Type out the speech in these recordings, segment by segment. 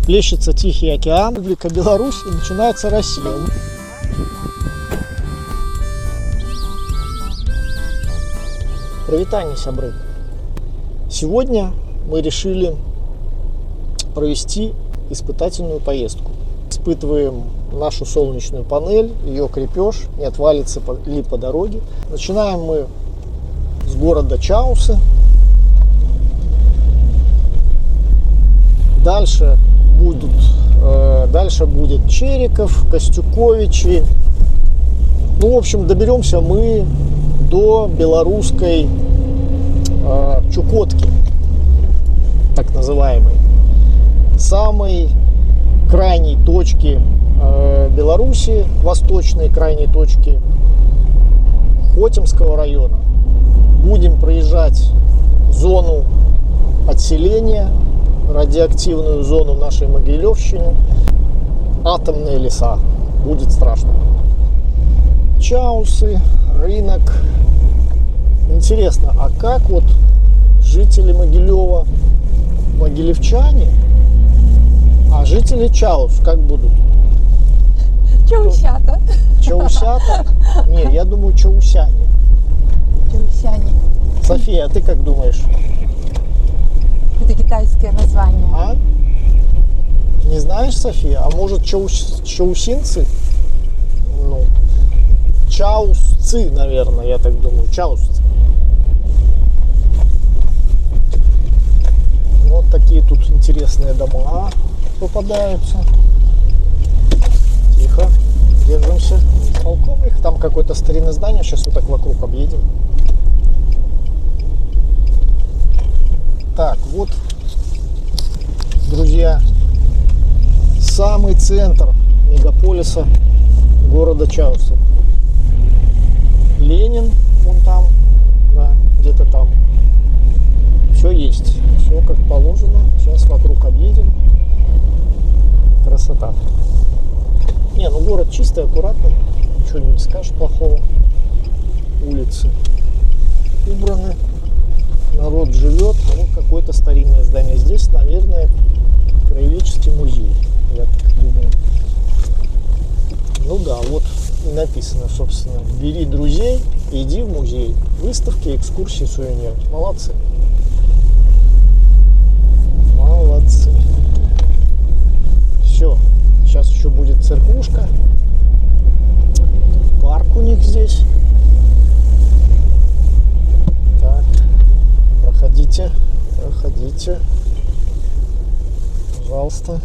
Плещется Тихий океан, Республика Беларусь, и начинается Россия. Привитание, сябры! Сегодня мы решили провести испытательную поездку. Испытываем нашу солнечную панель, ее крепеж, не отвалится ли по дороге. Начинаем мы с города Чаусы. Дальше будет Чериков, Костюковичи. Ну, в общем, доберемся мы до белорусской Чукотки, так называемой, самой крайней точки Беларуси, восточной крайней точки Хотимского района. Будем проезжать зону отселения, радиоактивную зону нашей Могилевщины, атомные леса. Будет страшно. Чаусы, рынок. Интересно, а как вот жители Могилева, могилевчане, а жители Чаус как будут? Чаусята. Чаусята? Не, я думаю, чаусяне. Чаусяне. София, а ты как думаешь? Это китайское название. А? Не знаешь, София? А может чаусинцы? Ну, чаусцы, наверное, я так думаю. Чаусцы. Вот такие тут интересные дома попадаются. Тихо, держимся. Полковник. Там какое-то старинное здание. Сейчас вот так вокруг объедем. Так, вот, друзья, самый центр мегаполиса города Чаусы. Ленин, вон там, да, где-то там. Все есть, все как положено. Сейчас вокруг объедем. Красота. Не, ну город чистый, аккуратный. Ничего не скажешь плохого. Улицы убраны. Народ живет. Вот какое-то старинное здание. Здесь, наверное, краеведческий музей, я так думаю. Ну да, вот и написано, собственно, бери друзей, иди в музей. Выставки, экскурсии, сувениры. Молодцы. Молодцы. Все. Сейчас еще будет церквушка. Парк у них здесь. Так. Проходите. Проходите. Пожалуйста.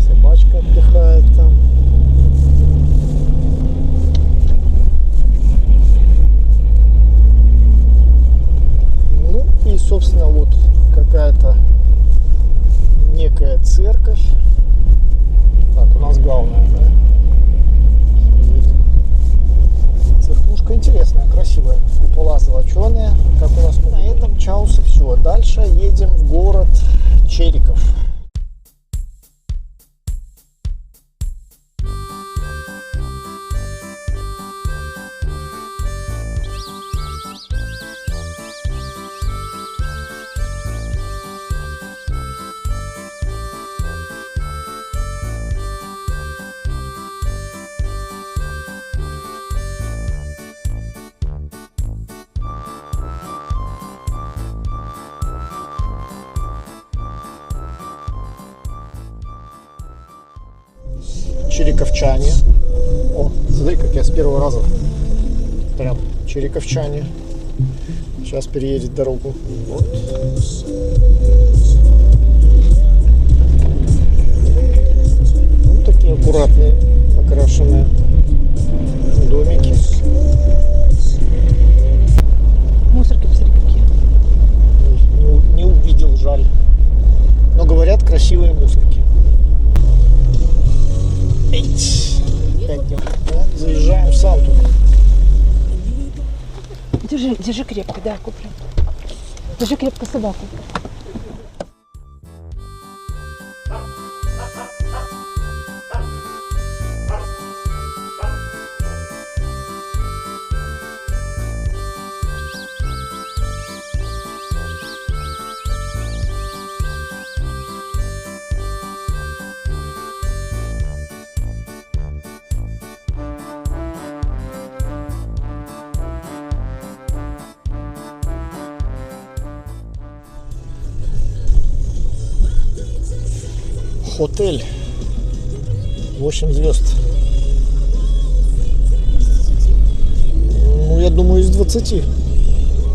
Собачка отдыхает там. Ну и, собственно, вот какая-то некая церковь. Так, у нас главная, да? Церквушка интересная, красивая. Купола золоченые, как у нас. На этом Чаусы все. Дальше едем в город Чериков. Чериковчане. О, смотри, как я с первого раза. Прям чериковчане. Сейчас переедет дорогу. Вот. Ну, такие аккуратные, покрашенные домики. Мусорки, посмотри, какие. Не увидел, жаль. Но говорят, красивые мусорки. Заезжаем в Санту. Держи крепко, да, куплю. Держи крепко собаку. Хотель. 8 звезд. Ну, я думаю, из 20.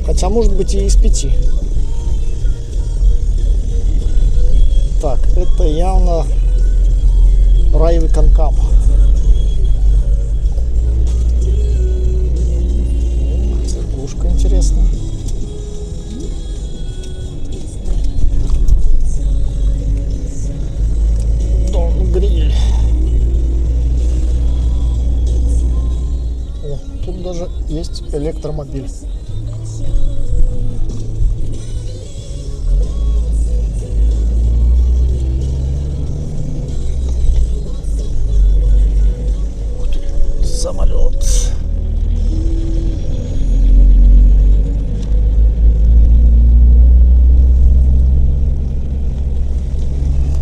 Хотя, может быть, и из 5. Так, это явно Райвы Канкам. Церквушка интересная. Дом Гриль. О, тут даже есть электромобиль. Самолет.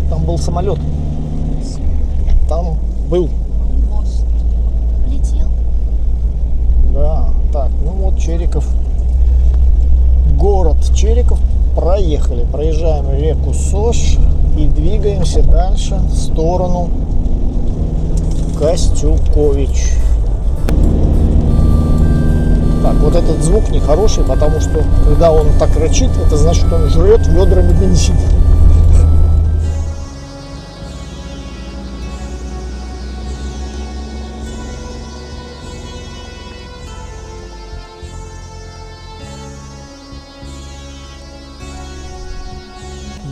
Там был самолет. Там был. Мост. Летел? Да. Так, ну вот Чериков. Город Чериков проехали. Проезжаем реку Сош и двигаемся дальше в сторону Костюкович. Так, вот этот звук нехороший, потому что когда он так рычит, это значит, что он жрет ведрами бензин.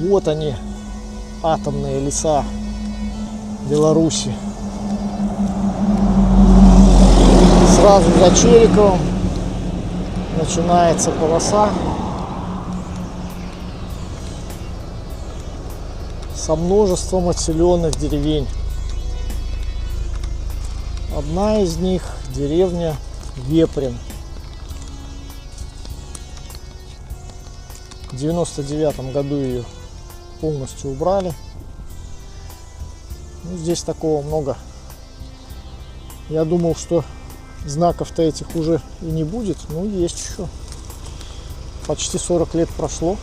Вот они, атомные леса Беларуси. Сразу за Чериковым начинается полоса со множеством отселенных деревень. Одна из них деревня Веприн. В 99 году ее полностью убрали. Ну, здесь такого много. Я думал, что знаков-то этих уже и не будет, но есть еще. Почти 40 лет прошло.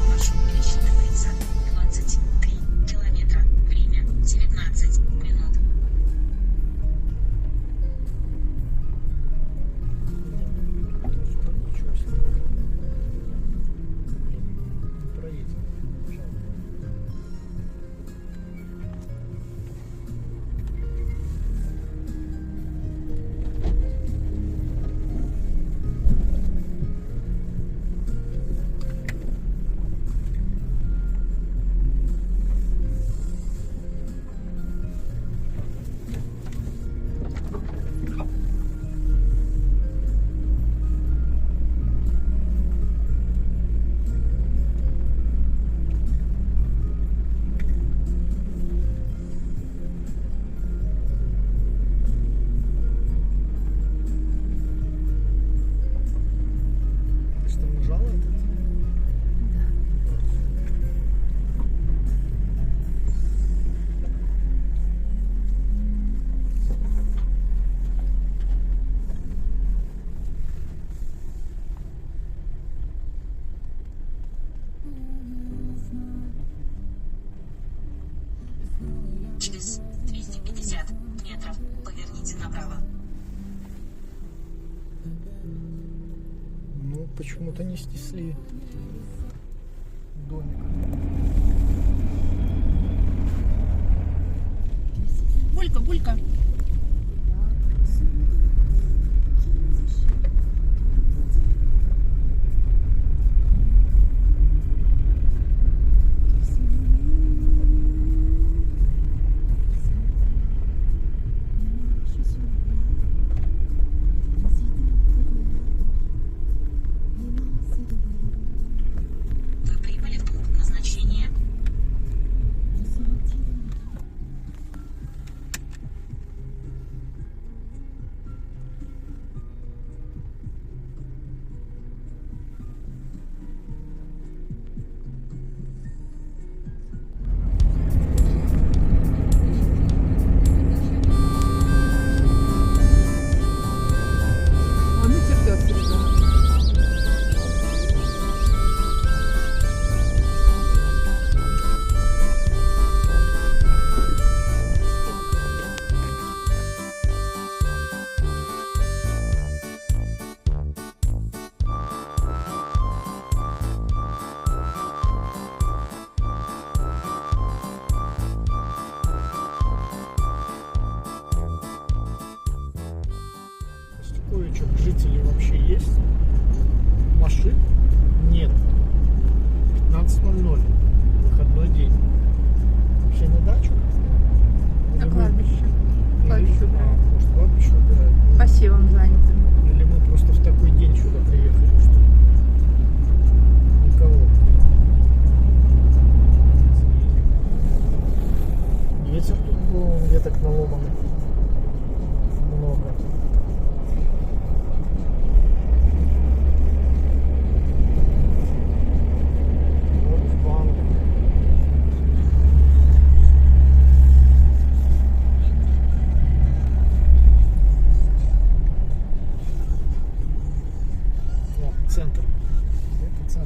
Маршрут пересчитывается 23 километра. Время 19 минут. Через 250 метров поверните направо. Ну, почему-то не снесли домик. Булька, булька. Вы прибыли в пункт назначения.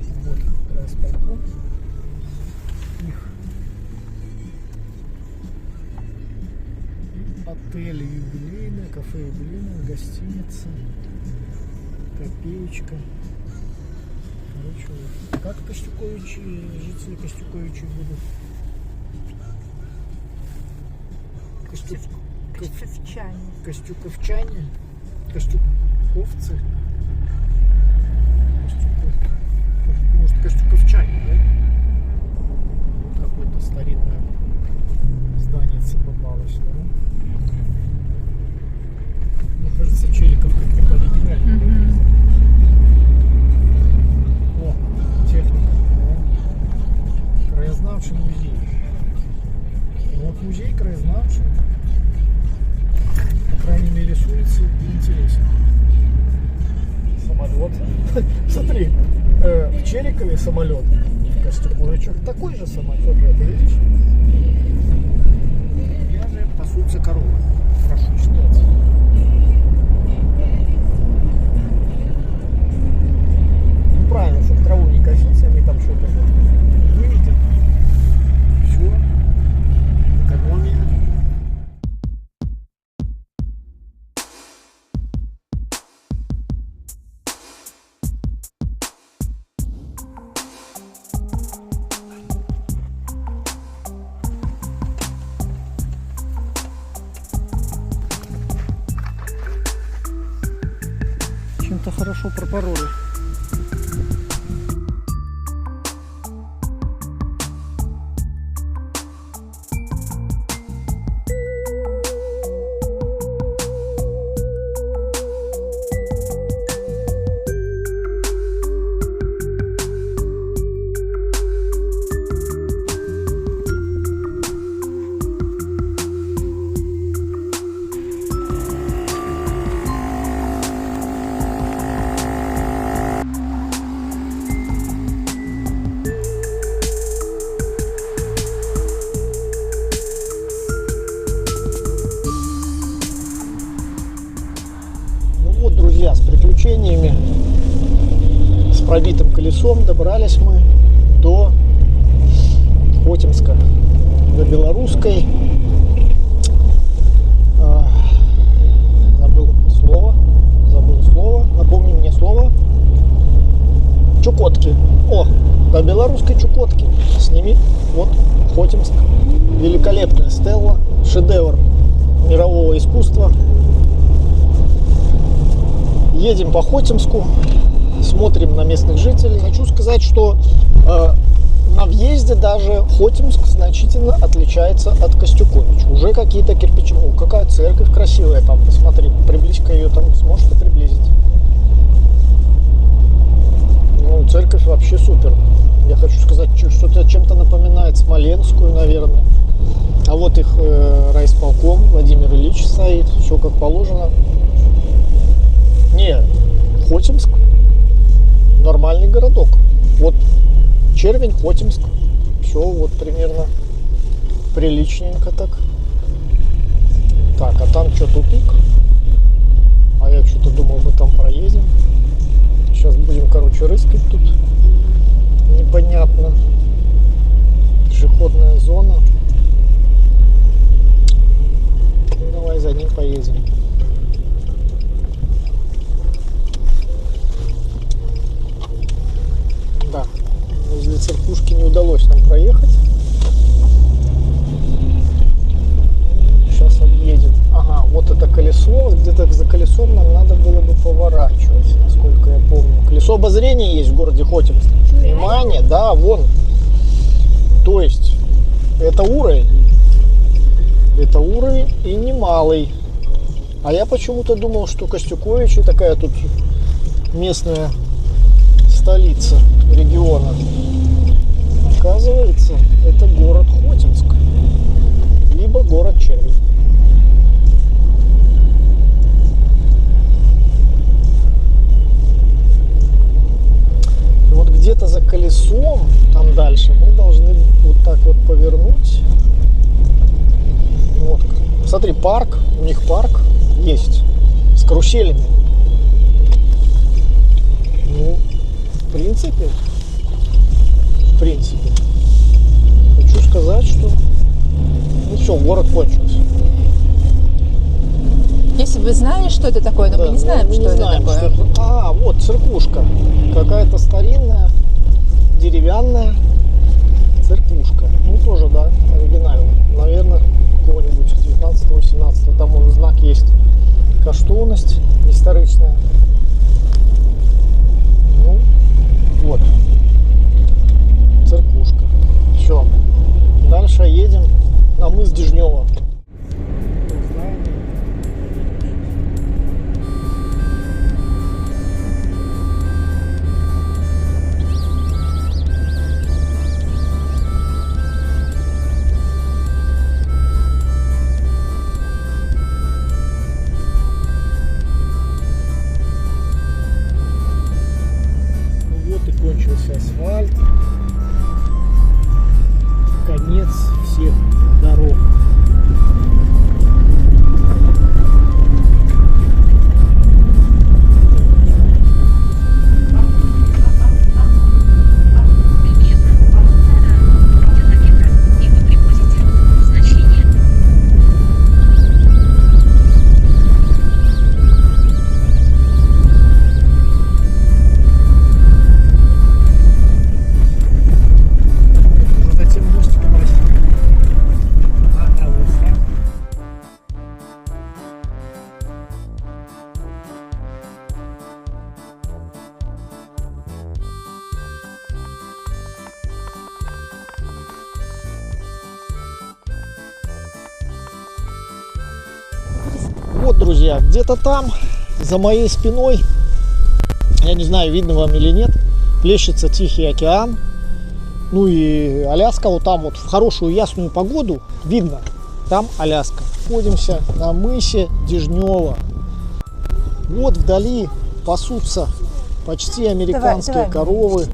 центр. Вот райисполком. Их отели юбилейные, кафе юбилейное, гостиница, Копеечка. Короче, вот. Как Костюковичи, жители Костюковичи будут? Костюковчане. Костюковчане? Костюковцы? Может, Костюковчане, да? Какое-то старинное здание попалось, да? Мне кажется, Чериков как-то оригинальный. О, техника. Да? Краезнавший музей. Вот музей краезнавший. По крайней мере, с улицы интересен. Самолет. Смотри, в Черикове самолет. В Костюковичах такой же самолет. Это видишь? Я же пасутся коровы. Прошу снять. Ну правильно, чтобы траву не косить, они там что-то выведят. Все. Экономия. Чем-то хорошо пропороли. Друзья, с приключениями, с пробитым колесом добрались мы до Хотимска, до Белорусской, забыл слово, напомни мне слово, Чукотки. О, до белорусской Чукотки. Сними, вот Хотимск, великолепная стелла, шедевр мирового искусства. Едем по Хотимску, смотрим на местных жителей. Хочу сказать, что на въезде даже Хотимск значительно отличается от Костюковича. Уже какие-то кирпичи. О, какая церковь красивая там, посмотри, приблизь-ка ее, там сможешь ты приблизить? Ну, церковь вообще супер. Я хочу сказать, что-то чем-то напоминает Смоленскую, наверное. А вот их райисполком, Владимир Ильич стоит, все как положено. Не, Хотимск нормальный городок. Вот Червень, Хотимск. Все вот примерно приличненько так. Так, а там что, тупик? А я что-то думал, мы там проедем. Сейчас будем, короче, рыскать тут. Непонятно. Пешеходная зона. Давай за ним поедем. Да, возле церквушки не удалось нам проехать. Сейчас объедем. Ага, вот это колесо. Где-то за колесом нам надо было бы поворачивать, насколько я помню. Колесо обозрения есть в городе Хотимск. Внимание, да, вон. То есть, это уровень. Это уровень и немалый. А я почему-то думал, что Костюковичи такая тут местная столица региона. Оказывается, это город Хотимск, либо город Червень. И вот где-то за колесом, там дальше, мы должны вот так вот повернуть. Вот. Смотри, парк, у них парк есть с каруселями. Ну, в принципе, принципе. Хочу сказать, что ну все, город кончился. Если бы знали, что это такое, но Да, мы не знаем, мы что не это знаем, такое. что это. А, вот церквушка. Какая-то старинная, деревянная церквушка. Ну, тоже, да, оригинальная. Наверное, какого-нибудь 19-18. Там уже знак есть. Коштовность историчная. Ну, вот. Церквушка. Все. Дальше едем на мыс Дежнева. Вот и кончился асфальт. Конец всех дорог. Километра, и вы прибудете в назначение. Затем мостиком России. Вот, друзья, где-то там, за моей спиной, я не знаю, видно вам или нет, плещется Тихий океан. Ну и Аляска, вот там вот в хорошую ясную погоду видно, там Аляска. Находимся на мысе Дежнева. Вот вдали пасутся почти американские Давай, коровы.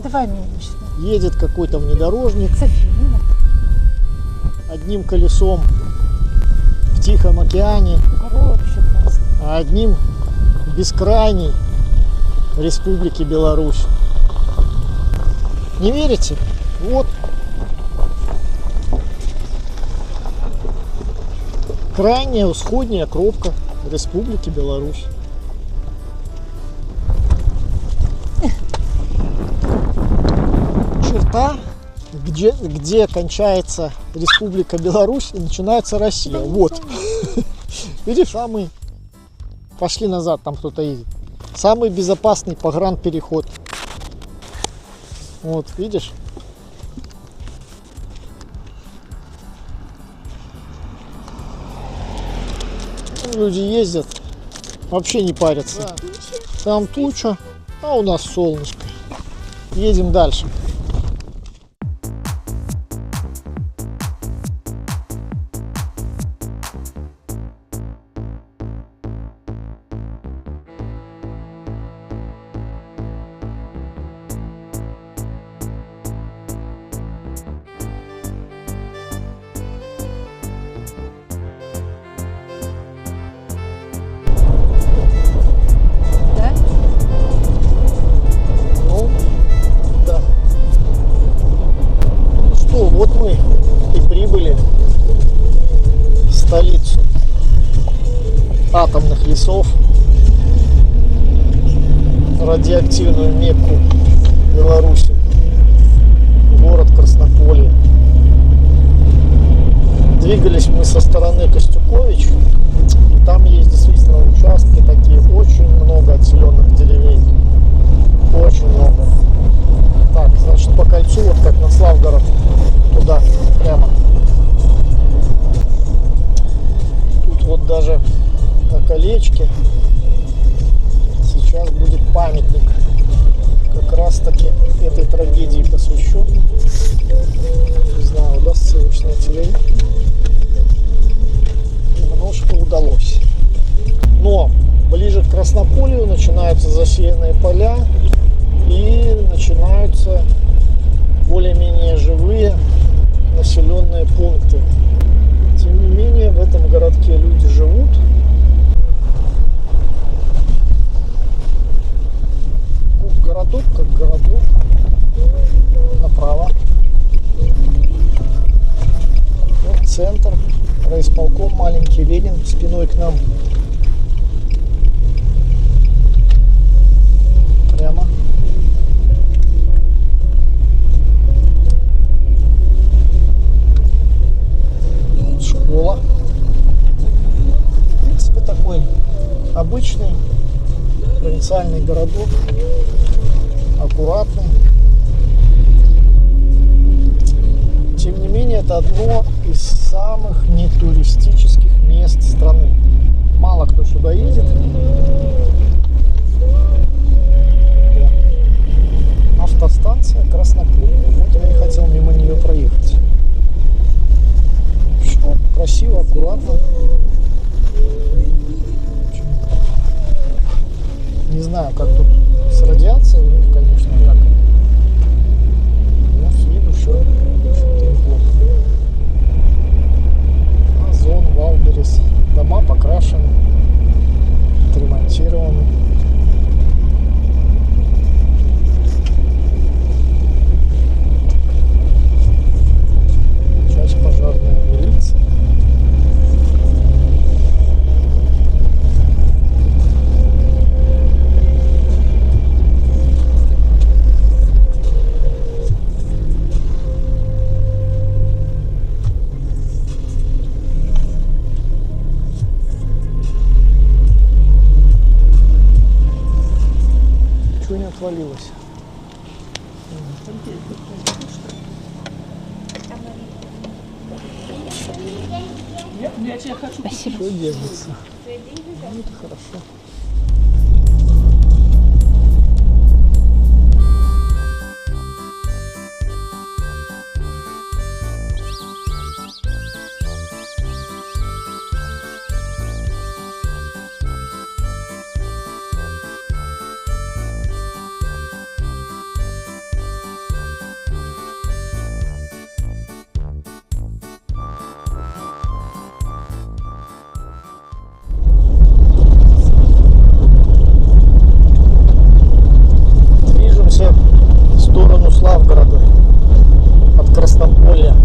Давай меня сюда. Едет какой-то внедорожник София, одним колесом в Тихом океане, корова вообще классно. а одним в бескрайней Республике Беларусь. Не верите? Вот. Крайняя усходняя кромка Республики Беларусь. Черта, где кончается Республика Беларусь и начинается Россия. Вот. Видишь, самый... Пошли назад, там кто-то едет. Самый безопасный погранпереход. Вот, видишь? Люди ездят, вообще не парятся. Там туча, а у нас солнышко. Едем дальше. Да? Ну, да. Ну что, вот мы и прибыли в столицу атомных лесов, радиоактивную Мекку Беларуси, город Краснополье. Двигались мы со стороны Костюкович. Там есть действительно участки такие, очень много отселенных деревень. Очень много. Так, значит, по кольцу, вот как на Славгород, туда, прямо. Тут вот даже на колечке сейчас будет памятник как раз таки этой трагедии посвящен. Не знаю, удастся его снять или нет. Немножко удалось. Но ближе к Краснополью начинаются засеянные поля и начинаются более-менее живые населенные пункты. Тем не менее, в этом городке люди живут. Ну, городок как городок. райисполком маленький, Ленин спиной к нам. Прямо. Школа. В принципе, такой обычный провинциальный городок. Аккуратный. Тем не менее, это одно из самых нетуристических мест страны. Мало кто сюда едет. Автостанция Краснопольная. Вот я и хотел мимо нее проехать. Все красиво, аккуратно. Не знаю, как тут с радиацией у них, конечно, как. Но с виду все неплохо. Озон, Валберес. Дома покрашены, отремонтированы. Часть пожарная милиция. Чего не отвалилось? Я тебя хочу. Спасибо. Все держится. Ну, это хорошо. Движемся в сторону Славгорода от Краснополья.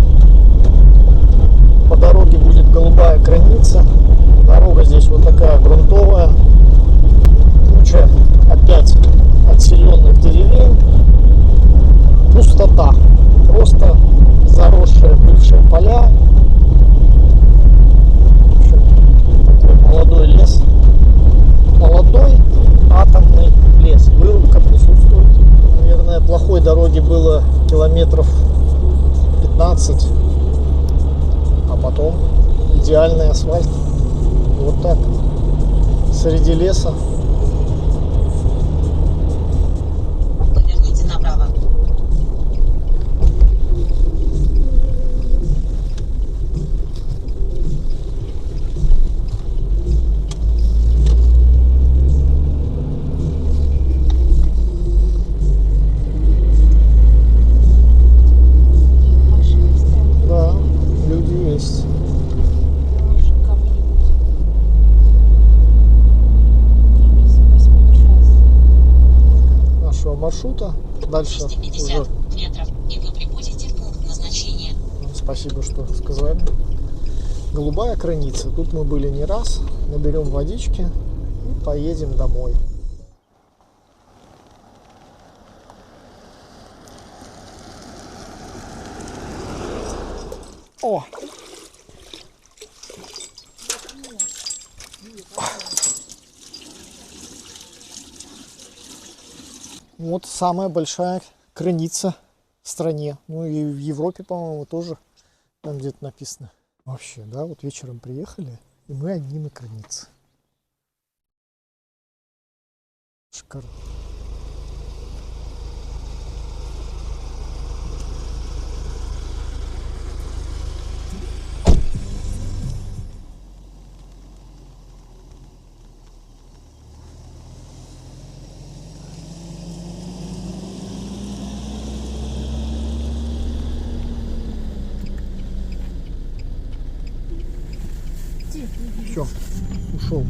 По дороге будет голубая граница. Дорога здесь вот такая грунтовая. Куча опять отселенных деревень. Пустота. Просто заросшие бывшие поля. Такой молодой лес. Молодой атомный лес. Вырубка присутствует. Наверное, плохой дороги было километров 15. А потом идеальный асфальт. Вот так. Среди леса. Поверните направо. Да, люди есть. Нашего маршрута. Дальше 250 уже. метров, и вы прибудете в пункт назначения. Спасибо, что сказали. Голубая граница. Тут мы были не раз. Наберем водички и поедем домой. О! Вот самая большая граница в стране. Ну и в Европе, по-моему, тоже там где-то написано. Вообще, да, вот вечером приехали, и мы одни на границе. Шикарно. Все, ушел.